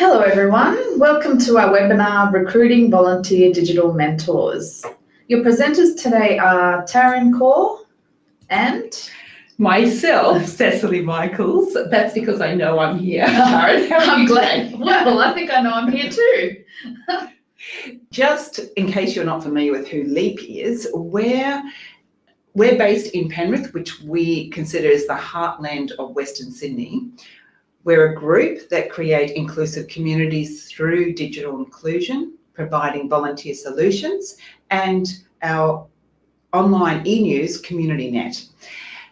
Hello everyone, welcome to our webinar, Recruiting Volunteer Digital Mentors. Your presenters today are Taryn Kaur and myself, Cecily Michaels. That's because I know I'm here. Taryn, how are you today? Well, I think I know I'm here too. Just in case you're not familiar with who LEAP is, we're based in Penrith, which we consider as the heartland of Western Sydney. We're a group that create inclusive communities through digital inclusion, providing volunteer solutions, and our online e-news CommunityNet,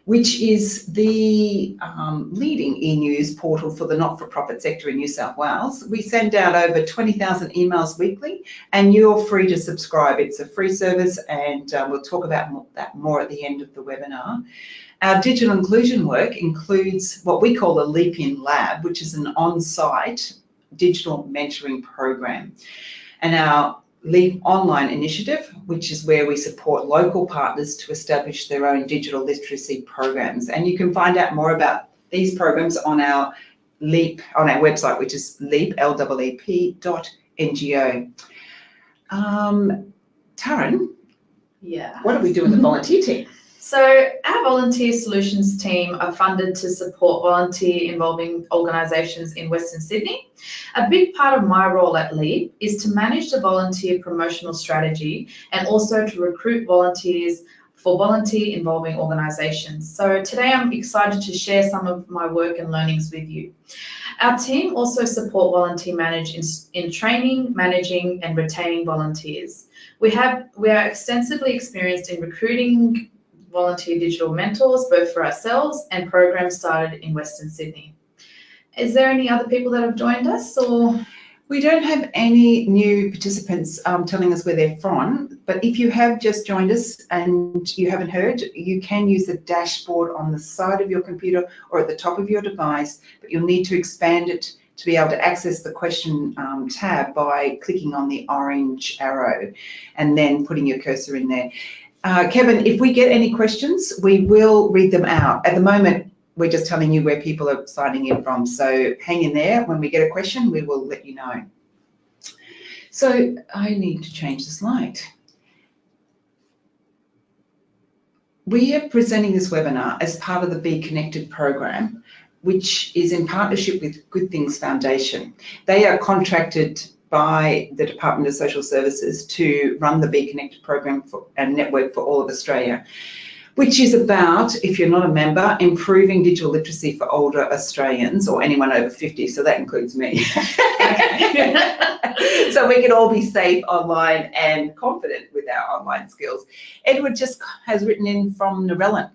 which is the leading e-news portal for the not-for-profit sector in New South Wales. We send out over 20,000 emails weekly, and you're free to subscribe. It's a free service, and we'll talk about that more at the end of the webinar. Our digital inclusion work includes what we call a Leap In Lab, which is an on-site digital mentoring program, and our Leap Online initiative, which is where we support local partners to establish their own digital literacy programs. And you can find out more about these programs on our Leap, on our website, which is leap.ngo. Taryn, yeah, what do we do in the volunteer team? So our volunteer solutions team are funded to support volunteer involving organisations in Western Sydney. A big part of my role at LEAP is to manage the volunteer promotional strategy and also to recruit volunteers for volunteer involving organisations. So today I'm excited to share some of my work and learnings with you. Our team also support volunteer managers in training, managing and retaining volunteers. We are extensively experienced in recruiting volunteer digital mentors, both for ourselves and programs started in Western Sydney. Is there any other people that have joined us, or? We don't have any new participants telling us where they're from, but if you have just joined us and you haven't heard, you can use the dashboard on the side of your computer or at the top of your device, but you'll need to expand it to be able to access the question tab by clicking on the orange arrow and then putting your cursor in there. Kevin, if we get any questions, we will read them out. At the moment, we're just telling you where people are signing in from. So hang in there. When we get a question, we will let you know. So I need to change the slide. We are presenting this webinar as part of the Be Connected program, which is in partnership with Good Things Foundation. They are contracted by the Department of Social Services to run the Be Connected program and network for all of Australia, which is about, if you're not a member, improving digital literacy for older Australians or anyone over 50, so that includes me. So we can all be safe online and confident with our online skills. Edward just has written in from Narellan.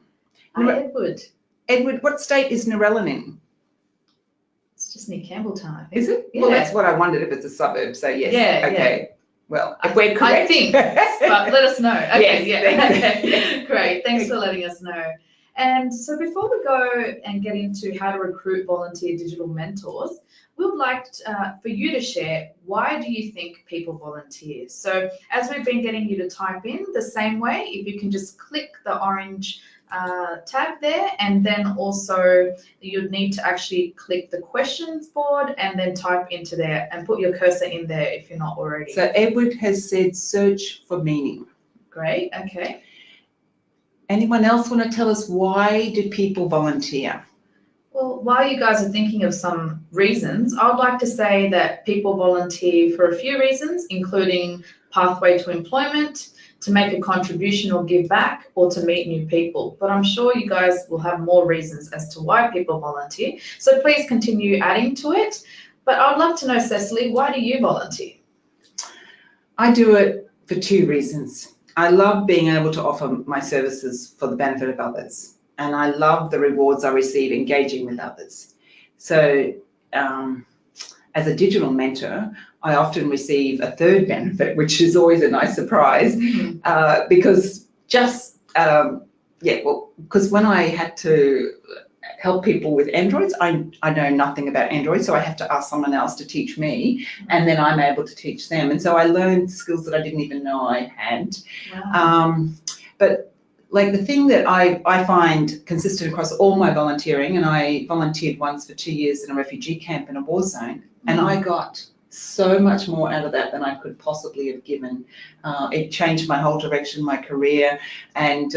Hi, Edward. Edward, what state is Narellan in? It's just near Campbelltown, I think. Is it? Yeah. Well, that's what I wondered, if it's a suburb, so yes. Yeah, okay. yeah. Well, if we're correct. I think, but let us know. Okay, yes, yeah. Okay. Great, thanks for letting us know. And so before we go and get into how to recruit volunteer digital mentors, we would like for you to share, why do you think people volunteer? So as we've been getting you to type in the same way, if you can just click the orange tab there, and then also you'd need to actually click the questions board and then type into there and put your cursor in there if you're not already. So Edward has said search for meaning. Great, okay. Anyone else want to tell us, why do people volunteer? Well, while you guys are thinking of some reasons, I would like to say that people volunteer for a few reasons, including pathway to employment, to make a contribution or give back, or to meet new people. But I'm sure you guys will have more reasons as to why people volunteer. So please continue adding to it. But I'd love to know, Cecily, why do you volunteer? I do it for two reasons. I love being able to offer my services for the benefit of others, and I love the rewards I receive engaging with others. So as a digital mentor, I often receive a third benefit, which is always a nice surprise, because just, because when I had to help people with Androids, I know nothing about Android, so I have to ask someone else to teach me, and then I'm able to teach them. And so I learned skills that I didn't even know I had. Wow. But like the thing that I find consistent across all my volunteering, and I volunteered once for 2 years in a refugee camp in a war zone, and I got so much more out of that than I could possibly have given. It changed my whole direction, my career, and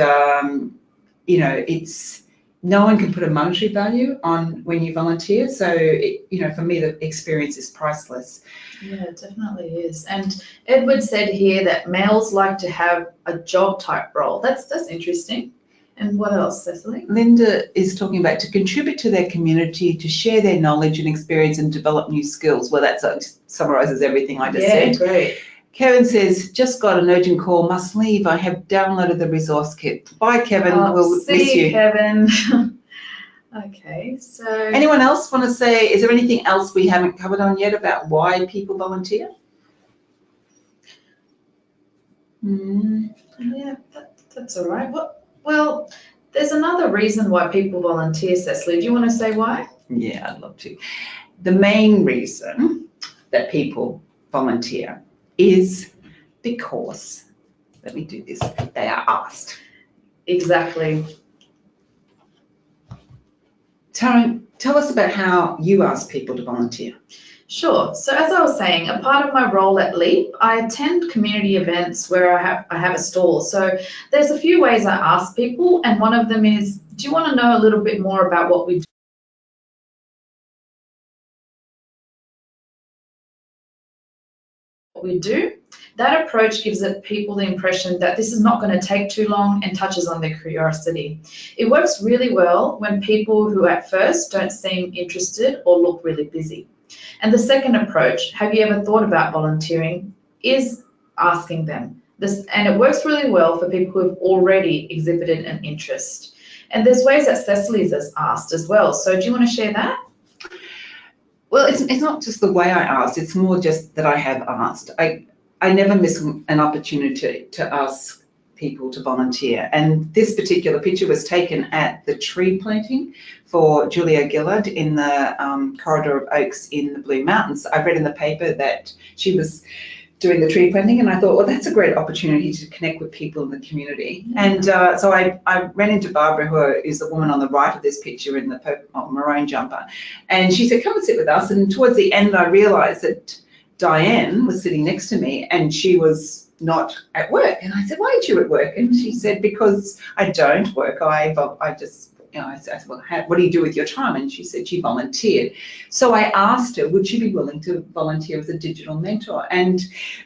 you know, it's no one can put a monetary value on when you volunteer. So, you know, for me, the experience is priceless. Yeah, it definitely is. And Edward said here that males like to have a job type role. That's interesting. And what else, Cecily? Linda is talking about to contribute to their community, to share their knowledge and experience and develop new skills. Well, that summarises everything I just said. Yeah, great. Kevin says, just got an urgent call, must leave. I have downloaded the resource kit. Bye, Kevin. We'll miss you. Kevin. Okay, so. Anyone else want to say, is there anything else we haven't covered on yet about why people volunteer? Yeah, that's all right. Well, there's another reason why people volunteer, Cecily. Do you want to say why? Yeah, I'd love to. The main reason that people volunteer is because, let me do this, they are asked. Exactly. Taryn, tell us about how you ask people to volunteer. Sure. So as I was saying, a part of my role at LEAP, I attend community events where I have a stall. So there's a few ways I ask people, and one of them is, do you want to know a little bit more about what we do? That approach gives people the impression that this is not going to take too long and touches on their curiosity. It works really well when people who at first don't seem interested or look really busy. And the second approach, have you ever thought about volunteering, is asking them. And it works really well for people who have already exhibited an interest. And there's ways that Cecily's has asked as well. So do you want to share that? Well, it's not just the way I asked, it's more just that I have asked. I never miss an opportunity to ask people to volunteer. And this particular picture was taken at the tree planting for Julia Gillard in the corridor of oaks in the Blue Mountains. I read in the paper that she was doing the tree planting, and I thought, well, that's a great opportunity to connect with people in the community. And so I ran into Barbara, who is the woman on the right of this picture in the maroon jumper, and she said, come and sit with us. And towards the end, I realised that Diane was sitting next to me and she was not at work. And I said, why aren't you at work? And she said, because I don't work. I just, you know, I said, well, what do you do with your time? And she said she volunteered. So I asked her, would she be willing to volunteer as a digital mentor? And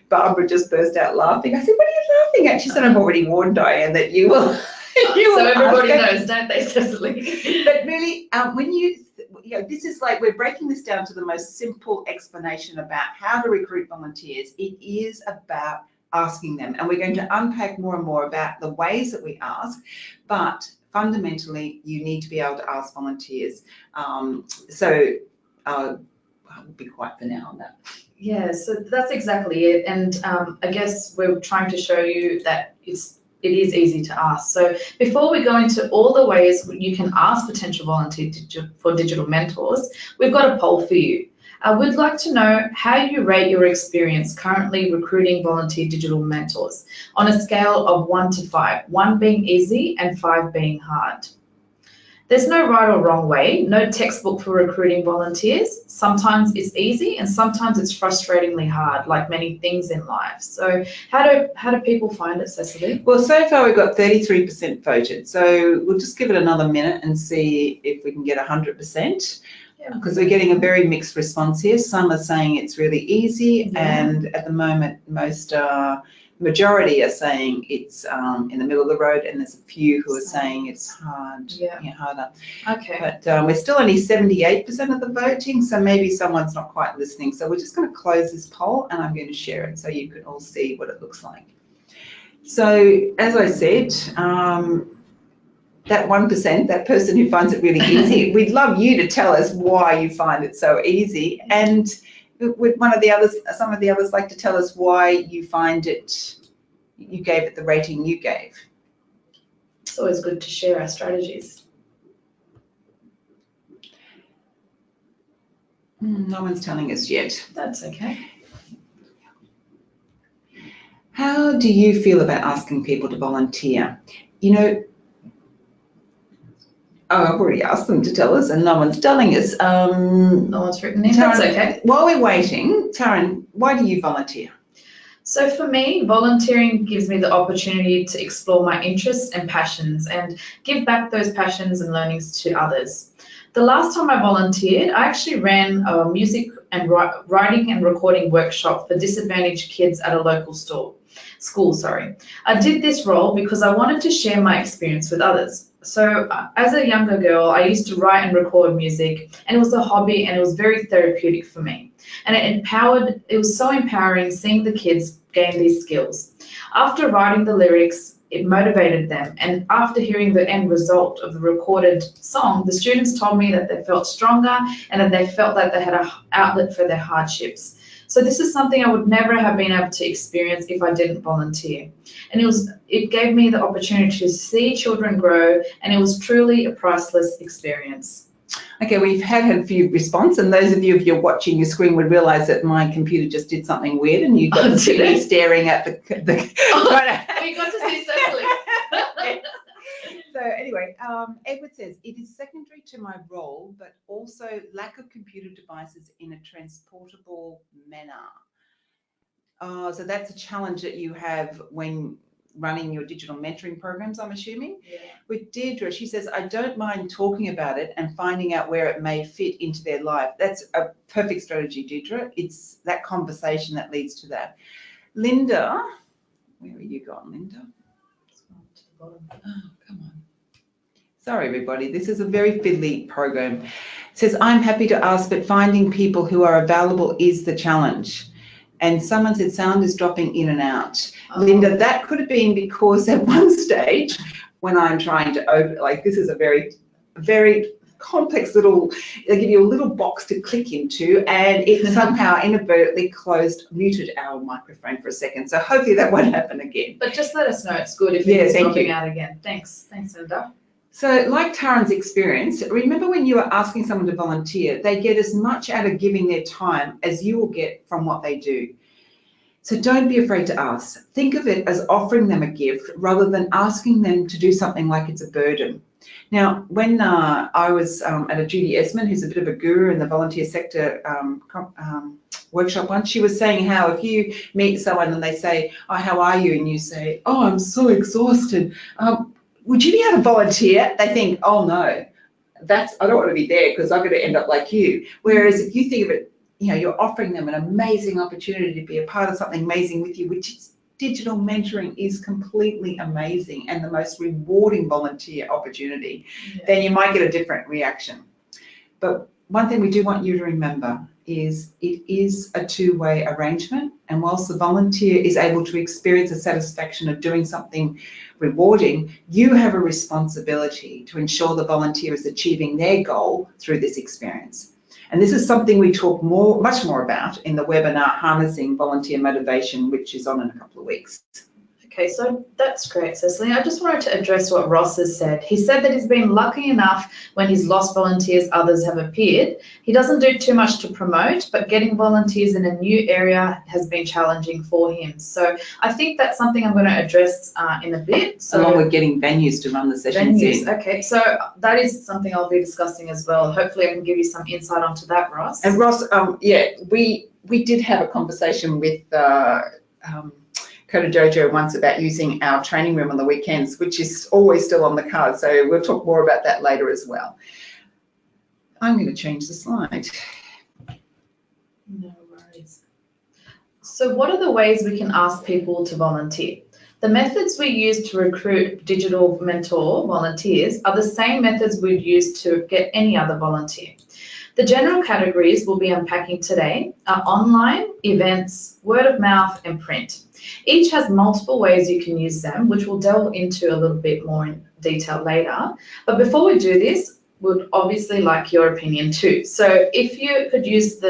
Barbara just burst out laughing. I said, what are you laughing at? She said, I've already warned Diane that you will. So everybody knows, don't they, Cecily? But really, when you know, this is like, we're breaking this down to the most simple explanation about how to recruit volunteers. It is about asking them, and we're going to unpack more and more about the ways that we ask, but fundamentally you need to be able to ask volunteers. So I'll be quiet for now on that. Yeah, so that's exactly it. And I guess we're trying to show you that it is easy to ask. So before we go into all the ways you can ask potential volunteers for digital mentors, we've got a poll for you. We'd like to know how you rate your experience currently recruiting volunteer digital mentors on a scale of 1 to 5, 1 being easy and 5 being hard. There's no right or wrong way, no textbook for recruiting volunteers. Sometimes it's easy and sometimes it's frustratingly hard, like many things in life. So how do people find it, Cecily? Well, so far we've got 33% voted. So we'll just give it another minute and see if we can get 100%. Because we're getting a very mixed response here. Some are saying it's really easy, and at the moment, majority are saying it's in the middle of the road, and there's a few who are saying it's hard, harder. Okay. But we're still only 78% of the voting, so maybe someone's not quite listening. So we're just going to close this poll, and I'm going to share it so you can all see what it looks like. So as I said, that 1%, that person who finds it really easy, we'd love you to tell us why you find it so easy. And would some of the others like to tell us why you find it, you gave it the rating you gave? It's always good to share our strategies. No one's telling us yet. That's okay. How do you feel about asking people to volunteer? You know, Oh, I've already asked them to tell us, and no one's telling us. No one's written in. That's okay. While we're waiting, Taryn, why do you volunteer? So for me, volunteering gives me the opportunity to explore my interests and passions and give back those passions and learnings to others. The last time I volunteered, I actually ran a music and writing and recording workshop for disadvantaged kids at a local school. I did this role because I wanted to share my experience with others. So as a younger girl, I used to write and record music, and it was a hobby and it was very therapeutic for me. And it was so empowering seeing the kids gain these skills. After writing the lyrics, it motivated them. And after hearing the end result of the recorded song, the students told me that they felt stronger and that they felt that they had an outlet for their hardships. So this is something I would never have been able to experience if I didn't volunteer. And it gave me the opportunity to see children grow, and it was truly a priceless experience. Okay, we've had a few responses, and those of you, if you're watching your screen, would realise that my computer just did something weird, and you've got me staring at the We got to see Cecily. So anyway, Edward says, it is secondary to my role, but also lack of computer devices in a transportable manner. So that's a challenge that you have when running your digital mentoring programs, I'm assuming. Yeah. With Deirdre, she says, I don't mind talking about it and finding out where it may fit into their life. That's a perfect strategy, Deirdre. It's that conversation that leads to that. Linda, where are you gone, Linda? Oh, come on. Sorry, everybody. This is a very fiddly program. It says, I'm happy to ask, but finding people who are available is the challenge. And someone said sound is dropping in and out. Oh. Linda, that could have been because at one stage when I'm trying to open, like this is a very, very complex little, they give you a little box to click into, and it somehow inadvertently muted our microphone for a second. So hopefully that won't happen again. But just let us know. It's good if it's dropping out again. Thanks, Linda. So like Taryn's experience, remember when you are asking someone to volunteer, they get as much out of giving their time as you will get from what they do. So don't be afraid to ask. Think of it as offering them a gift rather than asking them to do something like it's a burden. Now, when I was at a Judy Esmond, who's a bit of a guru in the volunteer sector workshop once, she was saying how if you meet someone and they say, oh, how are you? And you say, oh, I'm so exhausted. Would you be able to volunteer? They think, oh no, I don't want to be there because I'm going to end up like you. Whereas if you think of it, you know, you're offering them an amazing opportunity to be a part of something amazing with you, which is digital mentoring is completely amazing and the most rewarding volunteer opportunity, then you might get a different reaction. But one thing we do want you to remember is it is a two-way arrangement, and whilst the volunteer is able to experience the satisfaction of doing something rewarding, you have a responsibility to ensure the volunteer is achieving their goal through this experience. And this is something we talk much more about in the webinar Harnessing Volunteer Motivation, which is on in a couple of weeks. Okay, so that's great, Cecily. I just wanted to address what Ross has said. He said that he's been lucky enough when he's lost volunteers, others have appeared. He doesn't do too much to promote, but getting volunteers in a new area has been challenging for him. So I think that's something I'm going to address in a bit. So, along with getting venues to run the sessions in. Okay, so that is something I'll be discussing as well. Hopefully I can give you some insight onto that, Ross. And Ross, yeah, we did have a conversation with Coda Dojo once about using our training room on the weekends, which is always still on the card. So we'll talk more about that later as well. I'm going to change the slide. No worries. So what are the ways we can ask people to volunteer? The methods we use to recruit digital mentor volunteers are the same methods we'd use to get any other volunteer. The general categories we'll be unpacking today are online, events, word of mouth, and print. Each has multiple ways you can use them, which we'll delve into a little bit more in detail later. But before we do this, we'd obviously like your opinion too. So if you could use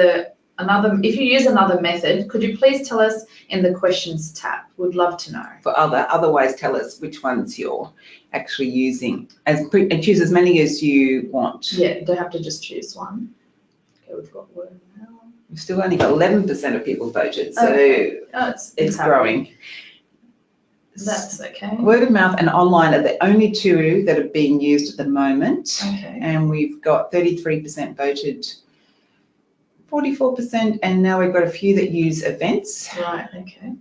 another method, could you please tell us in the questions tab? We'd love to know. Otherwise, tell us which ones you're actually using, and choose as many as you want. Yeah, you don't have to just choose one. Okay, we've got word of mouth. We've still only got 11% of people voted, so okay. it's growing. That's okay. Word of mouth and online are the only two that are being used at the moment. Okay. And we've got 33% voted, 44%, and now we've got a few that use events. Right, okay.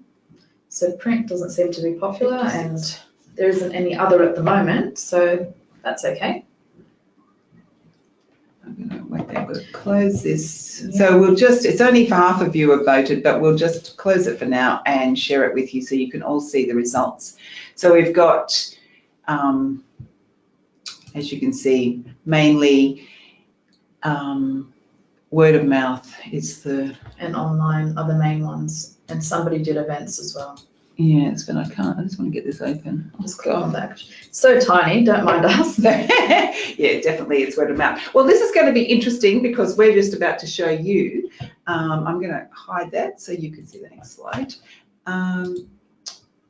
So print doesn't seem to be popular and there isn't any other at the moment, so that's okay. I'm going to wait there, I'm going to close this. Yeah. So we'll just, it's only half of you have voted, but we'll just close it for now and share it with you so you can all see the results. So we've got, as you can see, mainly word of mouth is the... And online are the main ones. And somebody did events as well. Yes, but I can't. I just want to get this open. Just click on that. So tiny, don't mind us. Yeah, definitely it's word of mouth. Well, this is going to be interesting because we're just about to show you. I'm going to hide that so you can see the next slide.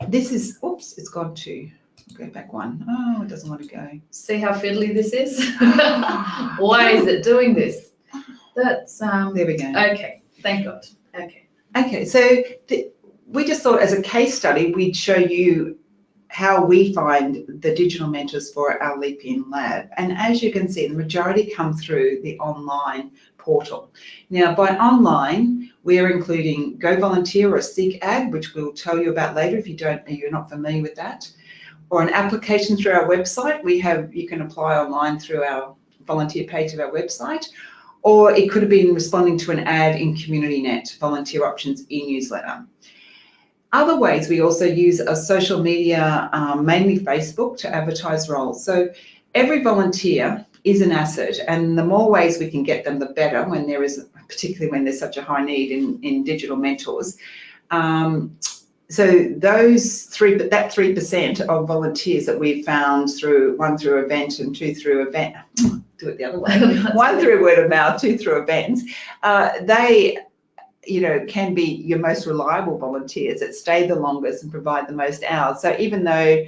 This is, oops, it's gone to, go back one. Oh, it doesn't want to go. See how fiddly this is? Why is it doing this? That's, there we go. Okay, thank God. Okay. Okay, so we just thought as a case study, we'd show you how we find the digital mentors for our Leap In lab. And as you can see, the majority come through the online portal. Now, by online, we're including Go Volunteer or Seek Ad, which we'll tell you about later if you're not familiar with that, or an application through our website. You can apply online through our volunteer page of our website, or it could have been responding to an ad in CommunityNet, volunteer options e-newsletter. Other ways, we also use a social media, mainly Facebook, to advertise roles. So every volunteer is an asset, and the more ways we can get them, the better, when there is, particularly when there's such a high need in digital mentors. So those that 3% of volunteers that we've found through, one through event and two through event, do it the other way, one through word of mouth, two through events, they, can be your most reliable volunteers that stay the longest and provide the most hours. So even though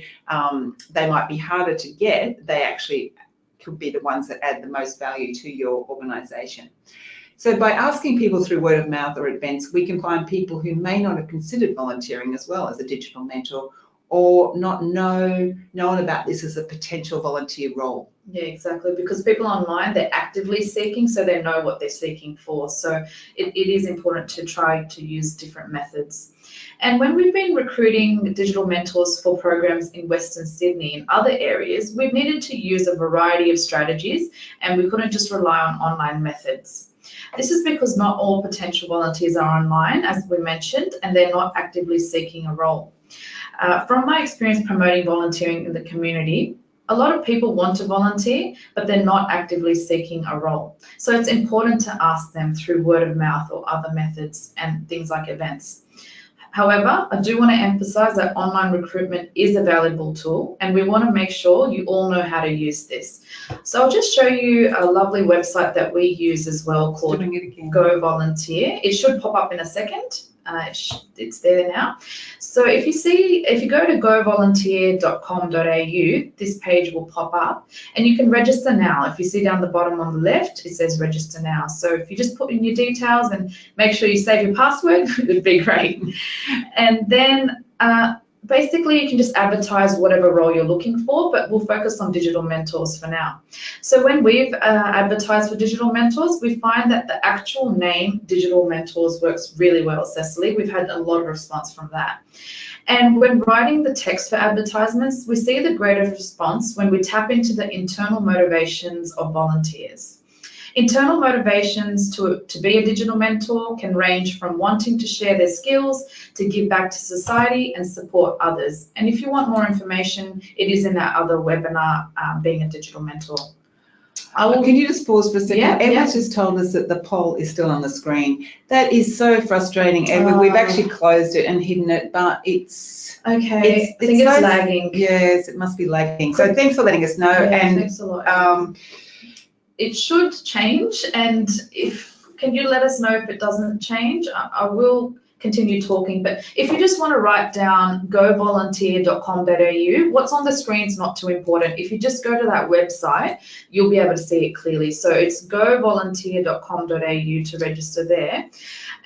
they might be harder to get, they actually could be the ones that add the most value to your organisation. So by asking people through word of mouth or events, we can find people who may not have considered volunteering as well as a digital mentor, or not known about this as a potential volunteer role. Yeah, exactly, because people online, they're actively seeking, so they know what they're seeking for. So it is important to try to use different methods. And when we've been recruiting digital mentors for programs in Western Sydney and other areas, we've needed to use a variety of strategies, and we couldn't just rely on online methods. This is because not all potential volunteers are online, as we mentioned, and they're not actively seeking a role. From my experience promoting volunteering in the community, a lot of people want to volunteer, but they're not actively seeking a role. So it's important to ask them through word of mouth or other methods and things like events. However, I do want to emphasize that online recruitment is a valuable tool, and we want to make sure you all know how to use this. So I'll just show you a lovely website that we use as well called Go Volunteer. It should pop up in a second. It's there now. So if you go to govolunteer.com.au, this page will pop up and you can register now. If you see down the bottom on the left, it says register now. So if you just put in your details and make sure you save your password, it would be great. And then basically you can just advertise whatever role you're looking for, but we'll focus on digital mentors for now. So when we've advertised for digital mentors, we find that the actual name digital mentors works really well, Cecily. We've had a lot of response from that. And when writing the text for advertisements, we see the greatest response when we tap into the internal motivations of volunteers. Internal motivations to be a digital mentor can range from wanting to share their skills, to give back to society and support others. And if you want more information, it is in our other webinar, Being a Digital Mentor. Can you just pause for a second? Yeah, Emma's just told us that the poll is still on the screen. That is so frustrating, Emma. We've actually closed it and hidden it, but it's... Okay, I think it's lagging. Yes, it must be lagging. So thanks for letting us know. Yeah, and thanks a lot. It should change, and can you let us know if it doesn't change? I will continue talking, but if you just want to write down govolunteer.com.au, what's on the screen is not too important. If you just go to that website, you'll be able to see it clearly. So it's govolunteer.com.au to register there.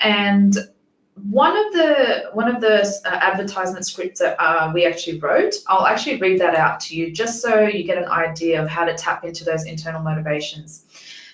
And One of the advertisement scripts that we actually wrote, I'll actually read that out to you just so you get an idea of how to tap into those internal motivations.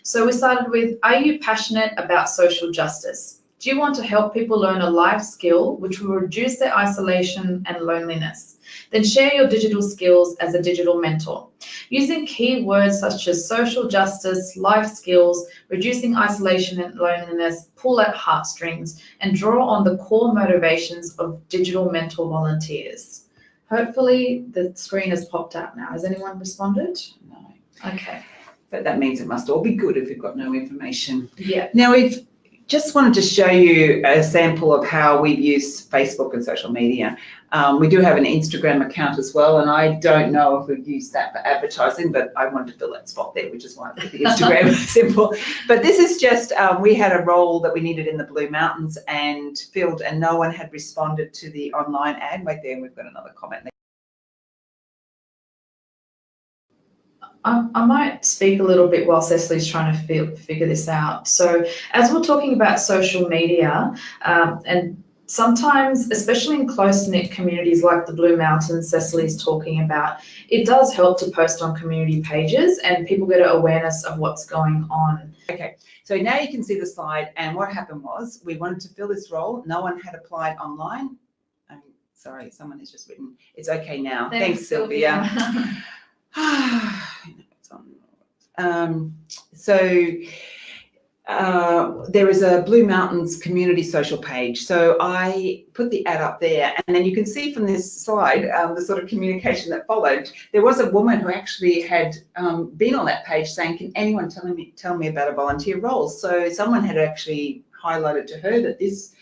So we started with, are you passionate about social justice? Do you want to help people learn a life skill which will reduce their isolation and loneliness? Then share your digital skills as a digital mentor. Using keywords such as social justice, life skills, reducing isolation and loneliness, pull at heartstrings, and draw on the core motivations of digital mentor volunteers. Hopefully the screen has popped out now. Has anyone responded? No. Okay. But that means it must all be good if we've got no information. Yeah. Now, we've just wanted to show you a sample of how we've used Facebook and social media. We do have an Instagram account as well, and I don't know if we've used that for advertising, but I wanted to fill that spot there, which is why I put the Instagram simple. But this is just, we had a role that we needed in the Blue Mountains and filled, and no one had responded to the online ad. Right there, we've got another comment there. I might speak a little bit while Cecily's trying to figure this out. So as we're talking about social media, and sometimes, especially in close-knit communities like the Blue Mountains Cecily's talking about, it does help to post on community pages and people get an awareness of what's going on. Okay, so now you can see the slide, and what happened was we wanted to fill this role. No one had applied online. Sorry, someone has just written, it's okay now. Thanks Sylvia. There is a Blue Mountains community social page. So I put the ad up there, and then you can see from this slide the sort of communication that followed. There was a woman who actually had been on that page saying, can anyone tell me about a volunteer role? So someone had actually highlighted to her that this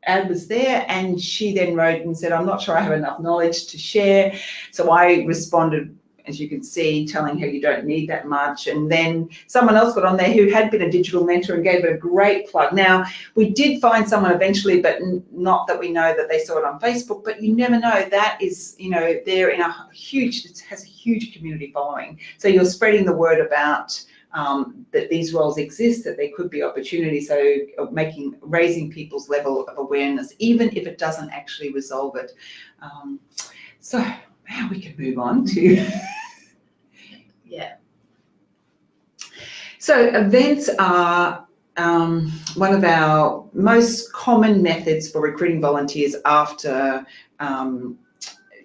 ad was there, and she then wrote and said, I'm not sure I have enough knowledge to share. So I responded, as you can see, telling her you don't need that much. And then someone else got on there who had been a digital mentor and gave it a great plug. Now, we did find someone eventually, but not that we know that they saw it on Facebook, but you never know. That is, you know, they're in a huge, it has a huge community following. So you're spreading the word about that these roles exist, that there could be opportunities, so raising people's level of awareness, even if it doesn't actually resolve it. So now we can move on to yeah. So events are one of our most common methods for recruiting volunteers after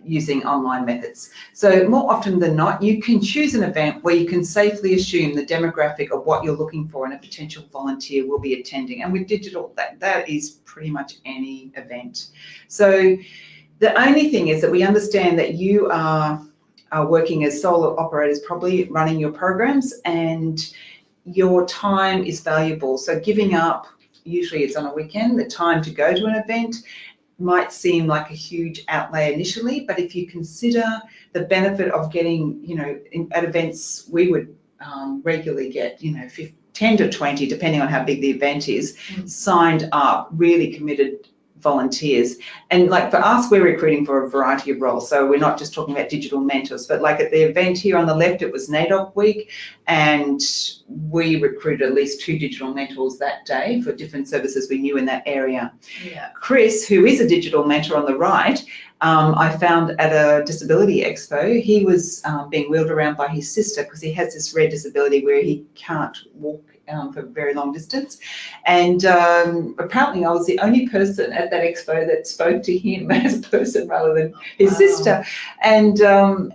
using online methods. So more often than not, you can choose an event where you can safely assume the demographic of what you're looking for and a potential volunteer will be attending. And with digital, that is pretty much any event. So the only thing is that we understand that you are working as solo operators, probably running your programs, and your time is valuable. So giving up, usually it's on a weekend, the time to go to an event might seem like a huge outlay initially, but if you consider the benefit of getting, you know, at events we would regularly get, you know, 10 to 20, depending on how big the event is, signed up, really committed volunteers. And like for us, we're recruiting for a variety of roles. So we're not just talking about digital mentors, but like at the event here on the left, it was NAIDOC week, and we recruited at least 2 digital mentors that day for different services we knew in that area. Yeah. Chris, who is a digital mentor on the right, I found at a disability expo. He was being wheeled around by his sister because he has this rare disability where he can't walk for a very long distance, and apparently I was the only person at that expo that spoke to him as a person rather than his sister. And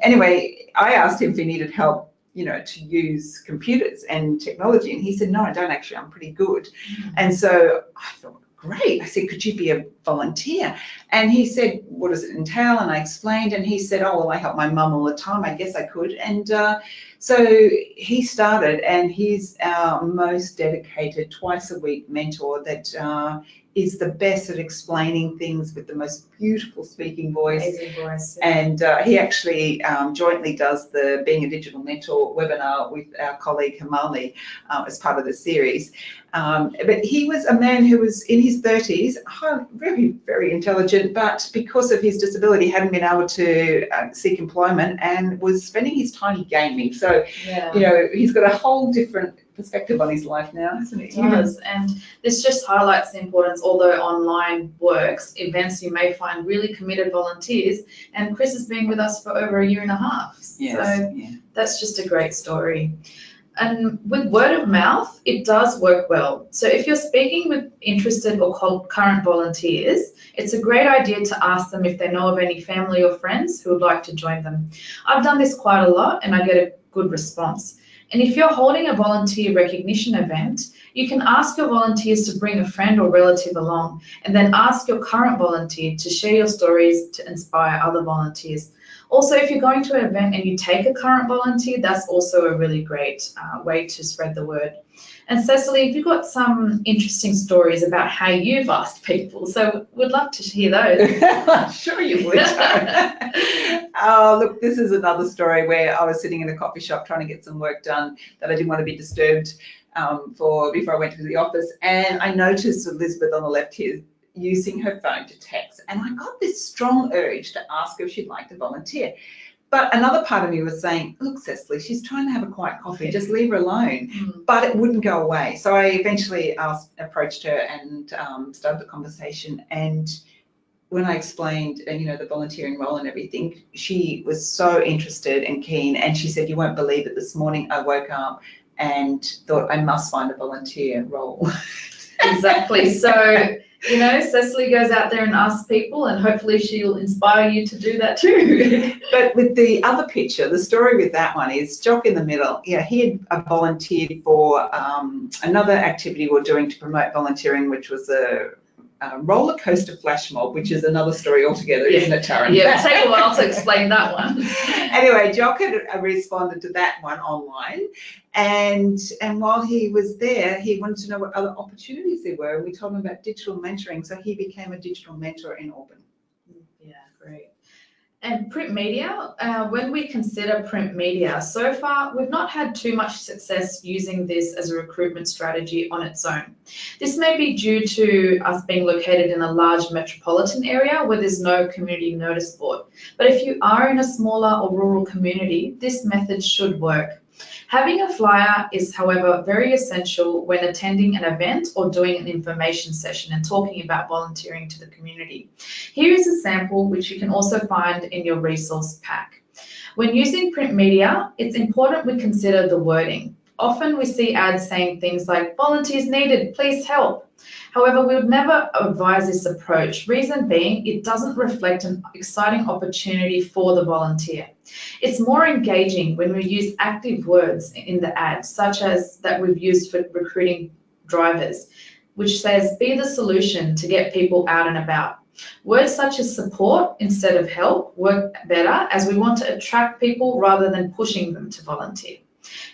anyway, I asked him if he needed help, you know, to use computers and technology, and he said, no, I don't actually, I'm pretty good. And so I thought, great. I said, could you be a volunteer? And he said, what does it entail? And I explained, and he said, oh, well, I help my mum all the time. I guess I could. And so he started, and he's our most dedicated twice-a-week mentor that is the best at explaining things with the most beautiful speaking voice. Amazing voice. And he actually jointly does the Being a Digital Mentor webinar with our colleague Hamali as part of the series. But he was a man who was in his 30s, very, very intelligent, but because of his disability hadn't been able to seek employment and was spending his time gaming. So So, Yeah. you know, he's got a whole different perspective on his life now, hasn't he? It does, and this just highlights the importance, although online works, events you may find really committed volunteers, and Chris has been with us for over 1.5 years. Yes, So yeah. that's just a great story. And with word of mouth, it does work well. So if you're speaking with interested or current volunteers, it's a great idea to ask them if they know of any family or friends who would like to join them. I've done this quite a lot and I get a good response. And if you're holding a volunteer recognition event, you can ask your volunteers to bring a friend or relative along, and then ask your current volunteer to share your stories to inspire other volunteers. Also, if you're going to an event and you take a current volunteer, that's also a really great way to spread the word. And Cecily, if you've got some interesting stories about how you've asked people, so we'd love to hear those. I'm sure you would. Oh, look, this is another story where I was sitting in a coffee shop trying to get some work done that I didn't want to be disturbed before I went to the office, and I noticed Elizabeth on the left here using her phone to text, and I got this strong urge to ask her if she'd like to volunteer. But another part of me was saying, look, Cecily, she's trying to have a quiet coffee, just leave her alone. But it wouldn't go away. So I eventually approached her and started the conversation. And when I explained, you know, the volunteering role and everything, she was so interested and keen. And she said, you won't believe it, this morning I woke up and thought I must find a volunteer role. Exactly. So, you know, Cecily goes out there and asks people, and hopefully she'll inspire you to do that too. But with the other picture, the story with that one is Jock in the middle. Yeah, he had volunteered for another activity we're doing to promote volunteering, which was a roller coaster flash mob, which is another story altogether, isn't it, Taryn? Yeah, it'll take a while to explain that one. Anyway, Jock had responded to that one online, and while he was there, he wanted to know what other opportunities there were, and we told him about digital mentoring, so he became a digital mentor in Auburn. Yeah, great. And print media, when we consider print media, so far we've not had too much success using this as a recruitment strategy on its own. This may be due to us being located in a large metropolitan area where there's no community notice board. But if you are in a smaller or rural community, this method should work. Having a flyer is, however, very essential when attending an event or doing an information session and talking about volunteering to the community. Here is a sample which you can also find in your resource pack. When using print media, it's important we consider the wording. Often we see ads saying things like, volunteers needed, please help. However, we would never advise this approach, reason being it doesn't reflect an exciting opportunity for the volunteer. It's more engaging when we use active words in the ad, such as that we've used for recruiting drivers, which says, be the solution to get people out and about. Words such as support instead of help work better, as we want to attract people rather than pushing them to volunteer.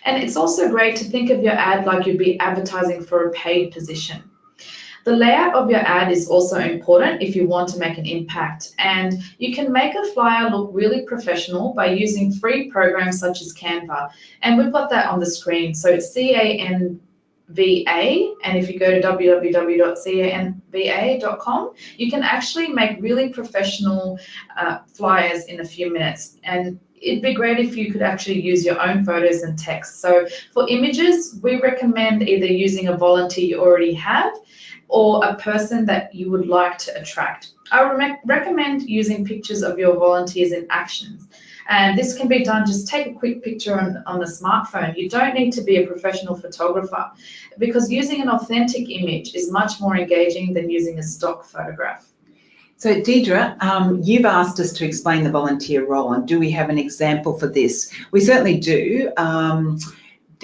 And it's also great to think of your ad like you'd be advertising for a paid position. The layout of your ad is also important if you want to make an impact, and you can make a flyer look really professional by using free programs such as Canva, and we've got that on the screen. So it's Canva, and if you go to www.canva.com, you can actually make really professional flyers in a few minutes, and it'd be great if you could actually use your own photos and text. So for images, we recommend either using a volunteer you already have or a person that you would like to attract. I recommend using pictures of your volunteers in actions. And this can be done, just take a quick picture on the smartphone. You don't need to be a professional photographer, because using an authentic image is much more engaging than using a stock photograph. So Deidre, you've asked us to explain the volunteer role, and do we have an example for this? We certainly do.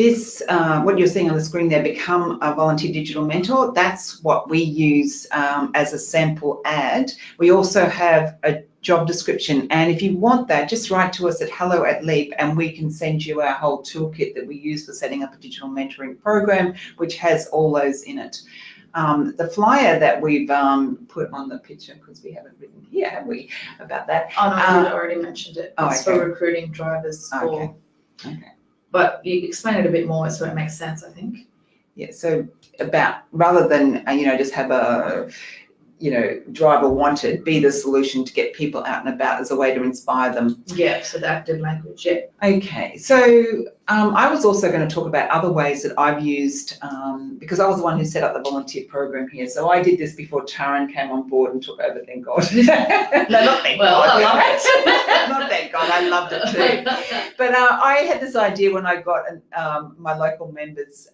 What you're seeing on the screen there, Become a Volunteer Digital Mentor, that's what we use as a sample ad. We also have a job description, and if you want that, just write to us at hello@leap and we can send you our whole toolkit that we use for setting up a digital mentoring program, which has all those in it. The flyer that we've put on the picture, because we haven't written here, have we, about that? Oh, no, you already mentioned it. It's for recruiting drivers. Okay. But you explain it a bit more so it makes sense, I think. Yeah, so about, rather than, just have a driver wanted be the solution to get people out and about as a way to inspire them. Yeah, so the active language, yeah. Okay, so I was also going to talk about other ways that I've used, because I was the one who set up the volunteer program here. So I did this before Taran came on board and took over, thank God. No, not thank God. I love it. Not thank God, I loved it too. But I had this idea when I got my local members,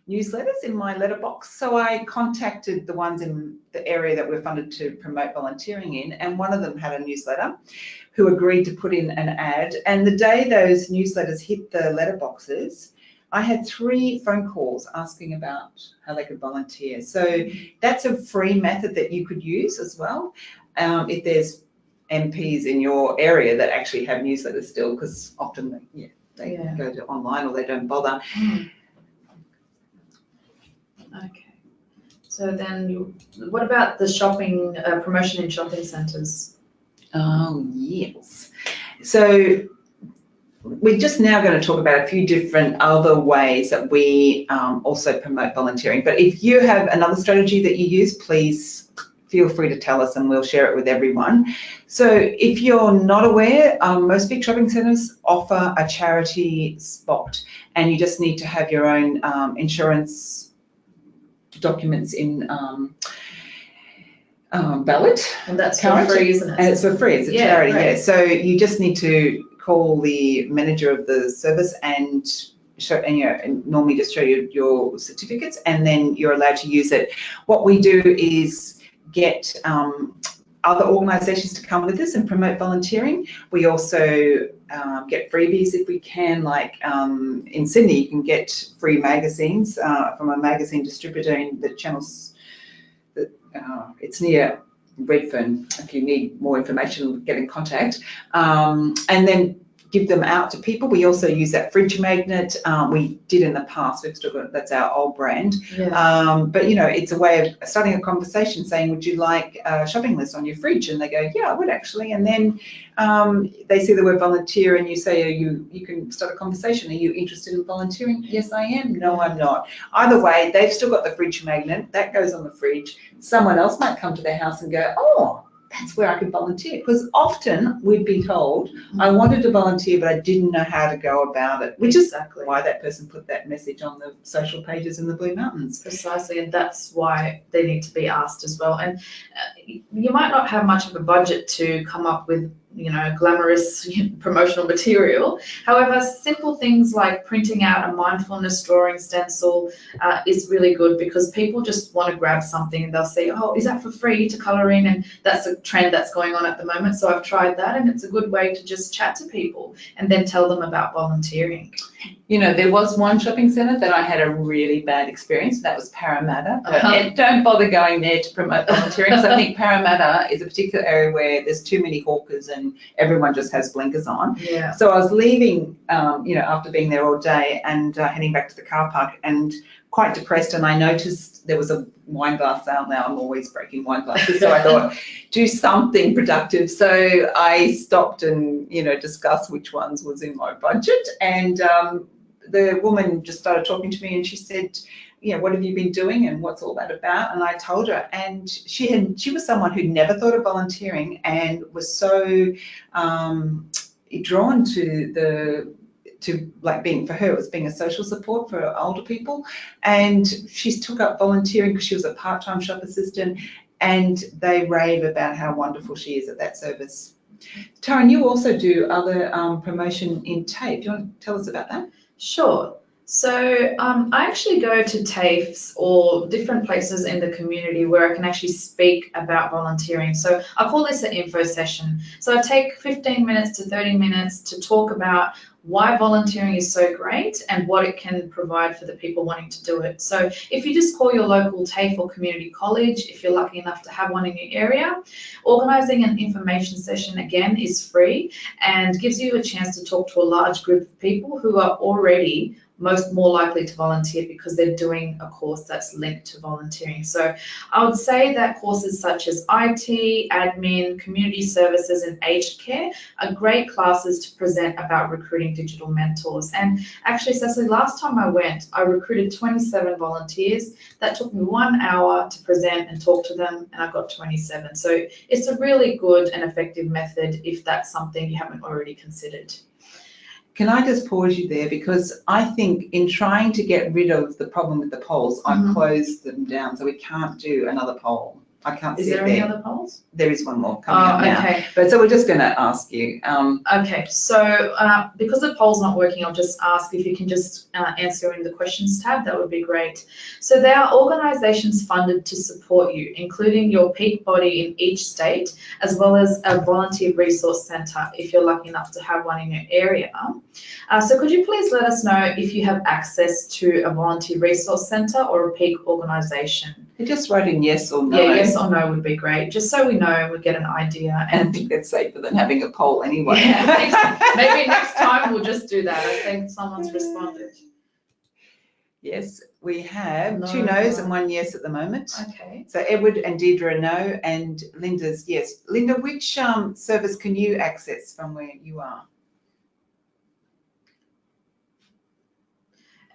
newsletters in my letterbox. So I contacted the ones in the area that we're funded to promote volunteering in, and one of them had a newsletter who agreed to put in an ad. And the day those newsletters hit the letterboxes, I had 3 phone calls asking about how they could volunteer. So that's a free method that you could use as well. If there's MPs in your area that actually have newsletters still, because often they go to online or they don't bother. Okay. So then, what about the shopping promotion in shopping centres? Oh yes. So we're just now going to talk about a few different other ways that we also promote volunteering. But if you have another strategy that you use, please feel free to tell us and we'll share it with everyone. So if you're not aware, most big shopping centres offer a charity spot, and you just need to have your own insurance documents in valid. And that's for free, isn't it? And it's for free, it's a charity, right. Yeah. So you just need to call the manager of the service and show, and normally just show your certificates, and then you're allowed to use it. What we do is get other organisations to come with us and promote volunteering. We also get freebies if we can, like in Sydney you can get free magazines from a magazine distributor in the channels that it's near Redfern. If you need more information, get in contact, and then give them out to people. We also use that fridge magnet. We did in the past. We've still got, that's our old brand. Yeah. But it's a way of starting a conversation, saying, "Would you like a shopping list on your fridge?" And they go, "Yeah, I would actually." And then they see the word volunteer, and you say, "You can start a conversation. Are you interested in volunteering?" "Yes, I am." "No, I'm not." Either way, they've still got the fridge magnet that goes on the fridge. Someone else might come to their house and go, "Oh, that's where I could volunteer." Because often we'd be told, I wanted to volunteer, but I didn't know how to go about it, which is why that person put that message on the social pages in the Blue Mountains. Precisely, and that's why they need to be asked as well. And you might not have much of a budget to come up with glamorous promotional material. However, simple things like printing out a mindfulness drawing stencil is really good, because people just want to grab something and they'll say, "Oh, is that for free to colour in?" And that's a trend that's going on at the moment. So I've tried that, and it's a good way to just chat to people and then tell them about volunteering. There was one shopping centre that I had a really bad experience. That was Parramatta. And don't bother going there to promote volunteering, because I think Parramatta is a particular area where there's too many hawkers and everyone just has blinkers on. Yeah. So I was leaving, after being there all day, and heading back to the car park, and quite depressed, and I noticed there was a wine glass sale. Now I'm always breaking wine glasses, so I thought, do something productive. So I stopped and discussed which ones was in my budget, and the woman just started talking to me, and she said, "What have you been doing and what's all that about?" And I told her, and she was someone who'd never thought of volunteering and was so drawn to being, for her, it was being a social support for older people. And she took up volunteering because she was a part-time shop assistant, and they rave about how wonderful she is at that service. Taran, you also do other promotion in TAFE. Do you want to tell us about that? Sure. So I actually go to TAFEs or different places in the community where I can actually speak about volunteering. So I call this an info session. So I take 15 minutes to 30 minutes to talk about why volunteering is so great and what it can provide for the people wanting to do it. So if you just call your local TAFE or community college, if you're lucky enough to have one in your area, organising an information session, again, is free and gives you a chance to talk to a large group of people who are already more likely to volunteer because they're doing a course that's linked to volunteering. So I would say that courses such as IT, admin, community services, and aged care are great classes to present about recruiting digital mentors. And actually, Cecily, last time I went, I recruited 27 volunteers. That took me 1 hour to present and talk to them, and I got 27. So it's a really good and effective method if that's something you haven't already considered. Can I just pause you there, because I think in trying to get rid of the problem with the polls, I've closed them down, so we can't do another poll. I can't see it there. Is there any other polls? There is one more coming up now. Okay. But so we're just going to ask you. Okay, so because the poll's not working, I'll just ask if you can just answer in the questions tab. That would be great. So there are organisations funded to support you, including your peak body in each state, as well as a volunteer resource centre if you're lucky enough to have one in your area. So could you please let us know if you have access to a volunteer resource centre or a peak organisation? You just write in yes or no. Yeah, yes or no would be great, just so we know and we get an idea. And I think that's safer than having a poll anyway. Yeah, maybe next time we'll just do that. I think someone's responded. Yes, we have No. 2 no's and 1 yes at the moment. Okay. So Edward and Deidre are no, and Linda's yes. Linda, which service can you access from where you are?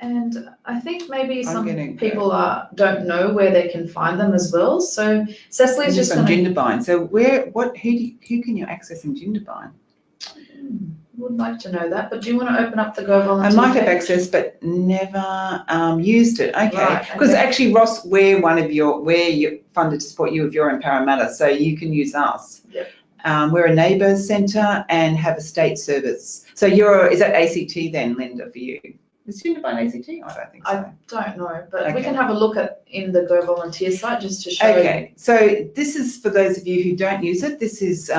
And I think maybe I'm some gonna people don't know where they can find them as well. So Cecily's just from going to... Jindabyne. So who can you access in Jindabyne? Would like to know that, but do you want to open up the Go Volunteer I might have page? access, but never used it. Okay, Right, because okay. actually, Ross, we're funded to support you if you're in Parramatta, so you can use us. Yep. We're a neighbours centre and have a state service. So is that ACT then, Linda, for you? Is Jindabyne ACT? I don't think so. I don't know, but we Okay. can have a look in the Go Volunteer site just to show Okay, so this is for those of you who don't use it. This is,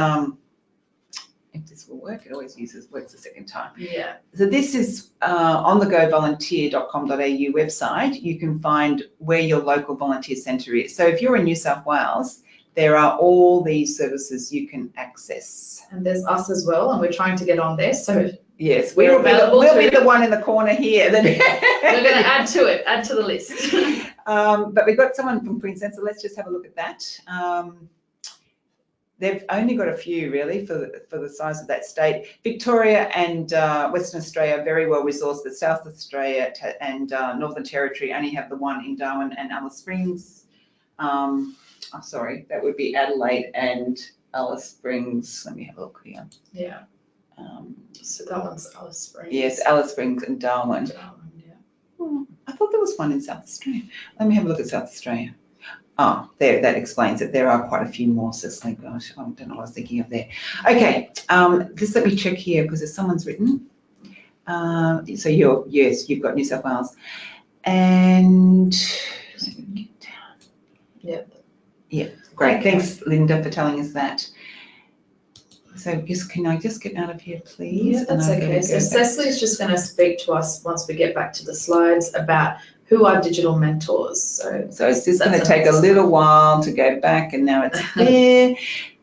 if this will work, it always works the second time. you. Yeah. So this is on the govolunteer.com.au website. You can find where your local volunteer centre is. So if you're in New South Wales, there are all these services you can access. And there's us as well, and we're trying to get on there. So Yes, We're we'll available be too. the one in the corner here. we're going to add to the list. But we've got someone from Queensland, so let's just have a look at that. They've only got a few really for the size of that state. Victoria and Western Australia are very well resourced, but South Australia and Northern Territory only have the one in Darwin and Alice Springs. Sorry, that would be Adelaide and Alice Springs. Let me have a look here. Yeah. So that one's Alice Springs. Yes, Alice Springs and Darwin. Yeah. I thought there was one in South Australia. Let me have a look at South Australia. Oh, there, that explains it. There are quite a few more, Cecily. Gosh, I don't know what I was thinking of there. Okay, just let me check here because if someone's written. So you've got New South Wales. And let me get down. Yep. Yeah, great. Okay. Thanks, Linda, for telling us that. So can I just get out of here, please? Yeah, that's And I'm okay. gonna So go back. Cecily's just going to speak to us once we get back to the slides about who are digital mentors. So it's just going to that's take a nice. little while to go back, and now it's there.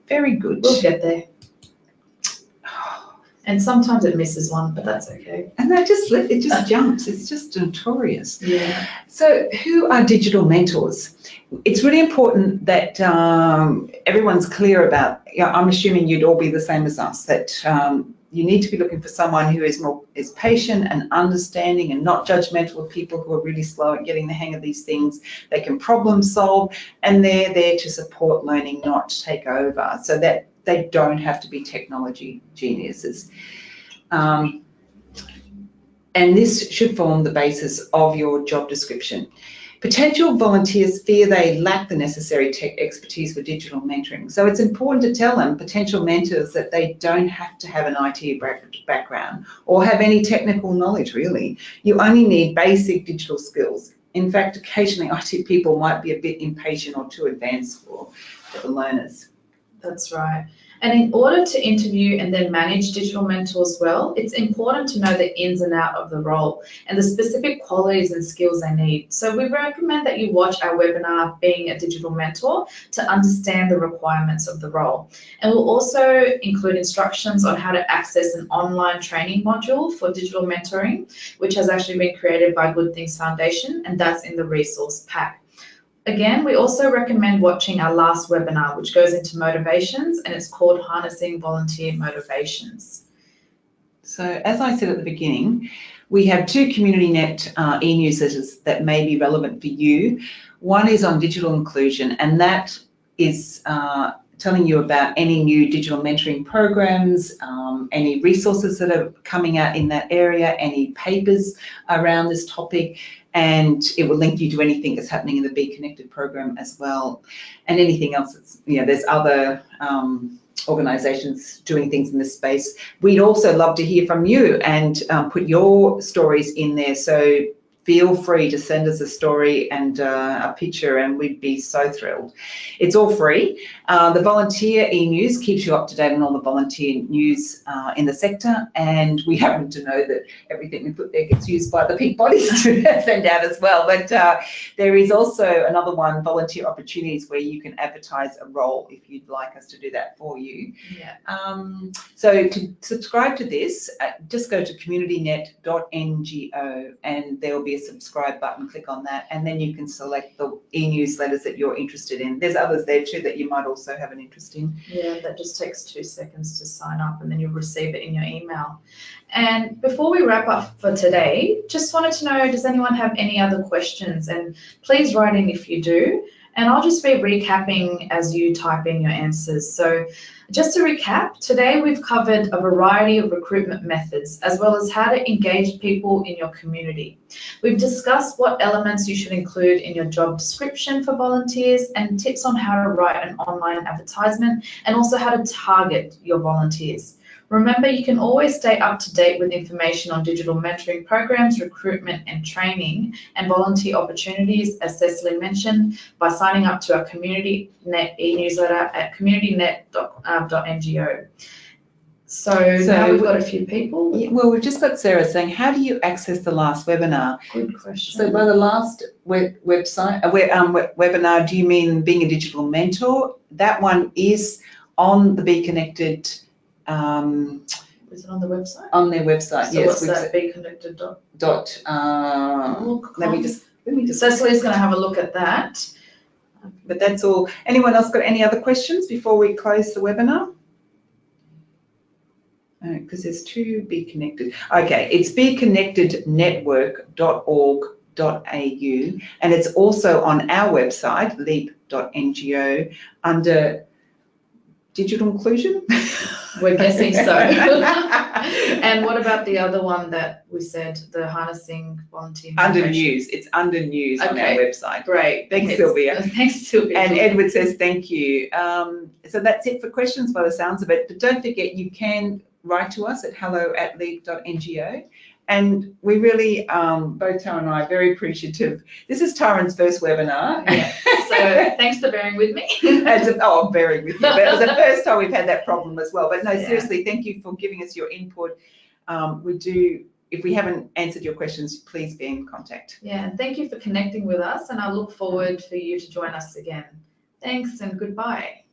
Very good. We'll get there. And sometimes it misses one, but that's okay. And it just jumps. It's just notorious. Yeah. So who are digital mentors? It's really important that everyone's clear about, I'm assuming you'd all be the same as us, that you need to be looking for someone who is patient and understanding and not judgmental of people who are really slow at getting the hang of these things. They can problem solve, and they're there to support learning, not take over, so that they don't have to be technology geniuses. And this should form the basis of your job description. Potential volunteers fear they lack the necessary tech expertise for digital mentoring. So it's important to tell them, potential mentors, that they don't have to have an IT background or have any technical knowledge, really. You only need basic digital skills. In fact, occasionally IT people might be a bit impatient or too advanced for the learners. That's right. And in order to interview and then manage digital mentors well, it's important to know the ins and outs of the role and the specific qualities and skills they need. So we recommend that you watch our webinar, Being a Digital Mentor, to understand the requirements of the role. And we'll also include instructions on how to access an online training module for digital mentoring, which has actually been created by Good Things Foundation, and that's in the resource pack. Again, we also recommend watching our last webinar, which goes into motivations, and it's called Harnessing Volunteer Motivations. So as I said at the beginning, we have 2 CommunityNet e-newsletters that may be relevant for you. One is on digital inclusion, and that is telling you about any new digital mentoring programs, any resources that are coming out in that area, any papers around this topic, and it will link you to anything that's happening in the Be Connected program as well, and anything else that's, there's other organisations doing things in this space. We'd also love to hear from you and put your stories in there. So feel free to send us a story and a picture, and we'd be so thrilled. It's all free. The volunteer e-news keeps you up to date on all the volunteer news in the sector, and we happen to know that everything we put there gets used by the peak bodies to send out as well. But there is also another one, volunteer opportunities, where you can advertise a role if you'd like us to do that for you. Yeah. So to subscribe to this, just go to communitynet.ngo, and there will be a subscribe button. Click on that, and then you can select the e-newsletters that you're interested in. There's others there too that you might also have an interest in. Yeah, that just takes 2 seconds to sign up, and then you'll receive it in your email. And before we wrap up for today, just wanted to know, does anyone have any other questions? And please write in if you do, and I'll just be recapping as you type in your answers. So just to recap, today we've covered a variety of recruitment methods, as well as how to engage people in your community. We've discussed what elements you should include in your job description for volunteers, and tips on how to write an online advertisement, and also how to target your volunteers. Remember, you can always stay up to date with information on digital mentoring programs, recruitment and training, and volunteer opportunities, as Cecily mentioned, by signing up to our CommunityNet e-newsletter at communitynet.ngo. So now we've got a few people. Yeah, well, we've just got Sarah saying, how do you access the last webinar? Good question. So by the last webinar, do you mean Being a Digital Mentor? That one is on the Be Connected. Is it on the website? On their website, so yes. What's that? Be Connected. Let me just. Cecily's going to have a look at that. But that's all. Anyone else got any other questions before we close the webinar? Because there's 2 Be Connected. Okay, it's beconnectednetwork.org.au, and it's also on our website, leap.ngo, under digital inclusion. We're guessing so. And what about the other one that we said, the harnessing volunteer? Under news. It's under news on our website. Great. Thanks, Sylvia. Thanks, Sylvia. And Edward says thank you. So that's it for questions by the sounds of it. But don't forget, you can write to us at hello@leap.ngo. And we really, both Tara and I, are very appreciative. This is Taran's first webinar. Yeah. So thanks for bearing with me. I'm bearing with you. But it was the first time we've had that problem as well. But no, seriously, thank you for giving us your input. If we haven't answered your questions, please be in contact. Yeah, and thank you for connecting with us. And I look forward for you to join us again. Thanks and goodbye.